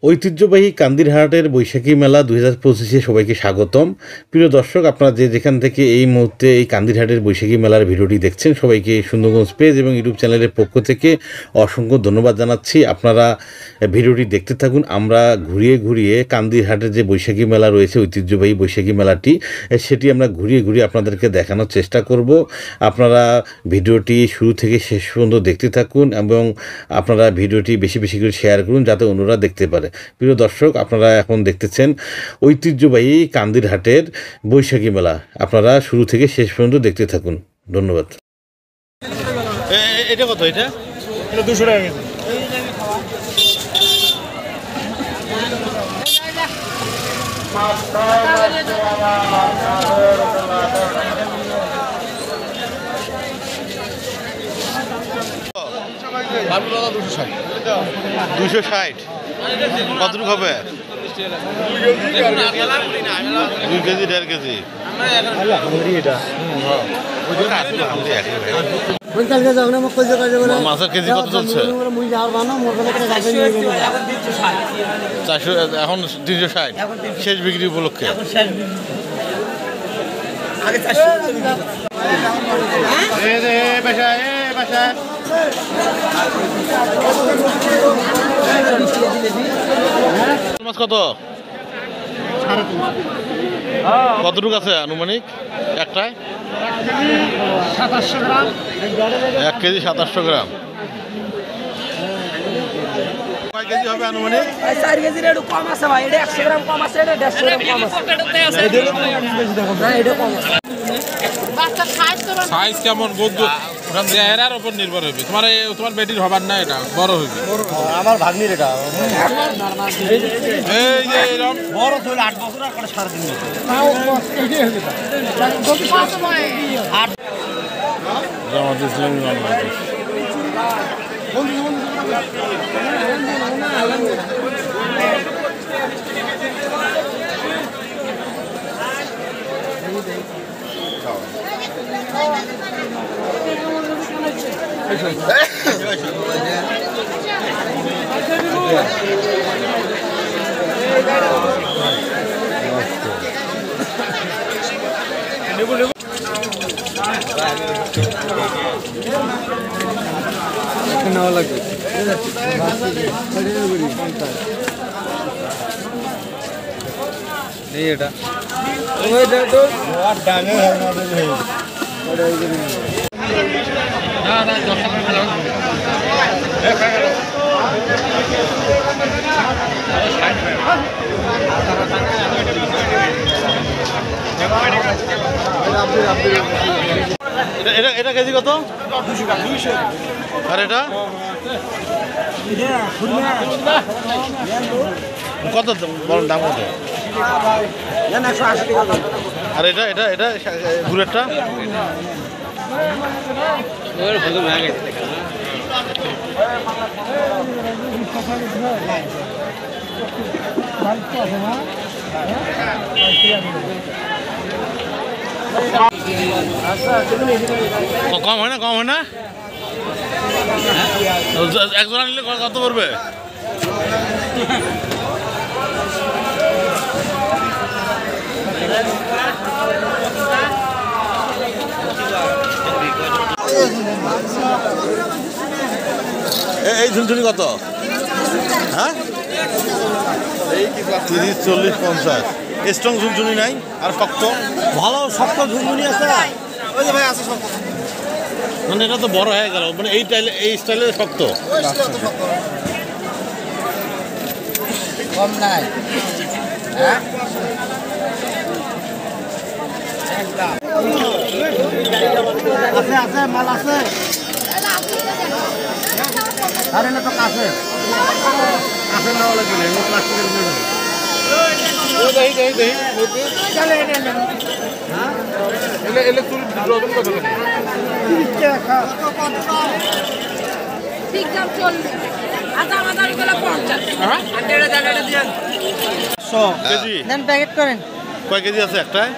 ঐতিহ্যবাহী কান্দিরহাটের বৈশাখী মেলা 2025-এ সবাইকে স্বাগতম। প্রিয় দর্শক, আপনারা যেখান থেকে এই মুহূর্তে এই কান্দিরহাটের বৈশাখী মেলার ভিডিওটি দেখছেন, সবাইকে সুন্দরগঞ্জ পেজ এবং ইউটিউব চ্যানেলের পক্ষ থেকে অসংখ্য ধন্যবাদ জানাচ্ছি। আপনারা ভিডিওটি দেখতে থাকুন। আমরা ঘুরিয়ে ঘুরিয়ে কান্দিরহাটের যে বৈশাখী মেলা রয়েছে, ঐতিহ্যবাহী বৈশাখী মেলাটি, সেটি আমরা ঘুরিয়ে ঘুরিয়ে আপনাদেরকে দেখানোর চেষ্টা করব। আপনারা ভিডিওটি শুরু থেকে শেষ পর্যন্ত দেখতে থাকুন এবং আপনারা ভিডিওটি বেশি বেশি করে শেয়ার করুন যাতে অন্যরা দেখতে পারে। প্রিয় দর্শক, আপনারা এখন দেখতেছেন ঐতিহ্যবাহী কান্দিরহাটের বৈশাখী মেলা। আপনারা শুরু থেকে শেষ পর্যন্ত দেখতে থাকুন। ধন্যবাদ। এটা কত? এটা 200 টাকা। দুশো ষাট। কতটুকু হবে? 2 কেজি 1.5 কেজি। মাছের কেজি কত চলছে? 400, এখন 360 শেষ বিক্রি উপলক্ষে। মাছ কত? কতটুকু আছে আনুমানিক একটায়? 2700 গ্রাম। 1 কেজি 2700 গ্রাম। কয় কেজি হবে আনুমানিক? 4 কেজির একটু কম আছে ভাই। এটা 100 গ্রাম কম আছে, এটা 150 গ্রাম কম আছে। না, এটা কম আছে। সাইজ কেমন বন্ধু? ওখান থেকে এরার উপর নির্ভর হবে। তোমার বেটির হবার না, এটা বড় হইবে। আমার ভাগ্নির এটা এই যে এরকম বড় তো 8 বছর আর 3.5 বছর। জামাত ইসলামী বাংলাদেশ। নেওয়া লাগবে নেই এটা এটা কেজি কত? 200। আর এটা কত বলেন, দাম কত? 180 টাকা। আর এটা এটা এটা গুড়েরটা কম হয় না? কম হয় না? একজন নিলে কত পড়বে? এই ঝুনঝুনি কত? হ্যাঁ, 30, 40, 50। স্ট্রং ঝুনঝুনি নাই? আর শক্ত? ভালো শক্ত ঝুনঝুনি আছে। ওই যে ভাই আছে শক্ত। মানে এটা তো বড় হয়ে গেল, মানে এই স্টাইলে শক্ত। কম নাই। হ্যাঁ, আছে আছে মাল আছে। আরে না তো কাছে আছে না, ওলা দিলে প্লাস্টিকের মধ্যে এলে তুই ডজন কত করে? 30 টাকা। ঠিক দাম চলবে। আদা গুলো 50। হ্যাঁ, আর এটা জায়গাটা দিয়েন। 100 কেজি দেন প্যাকেট করেন। কয় কেজি আছে একটায়?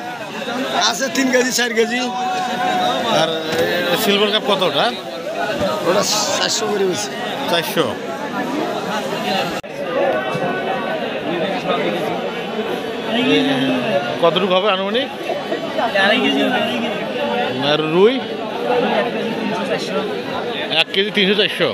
আছে 3 কেজি 4 কেজি। আর সিলভার কাপ কত ওটা? ওটা 400 করে হয়েছে। 400। কতটুকু হবে আনুমানিক? আর রুই 1 কেজি 300-400।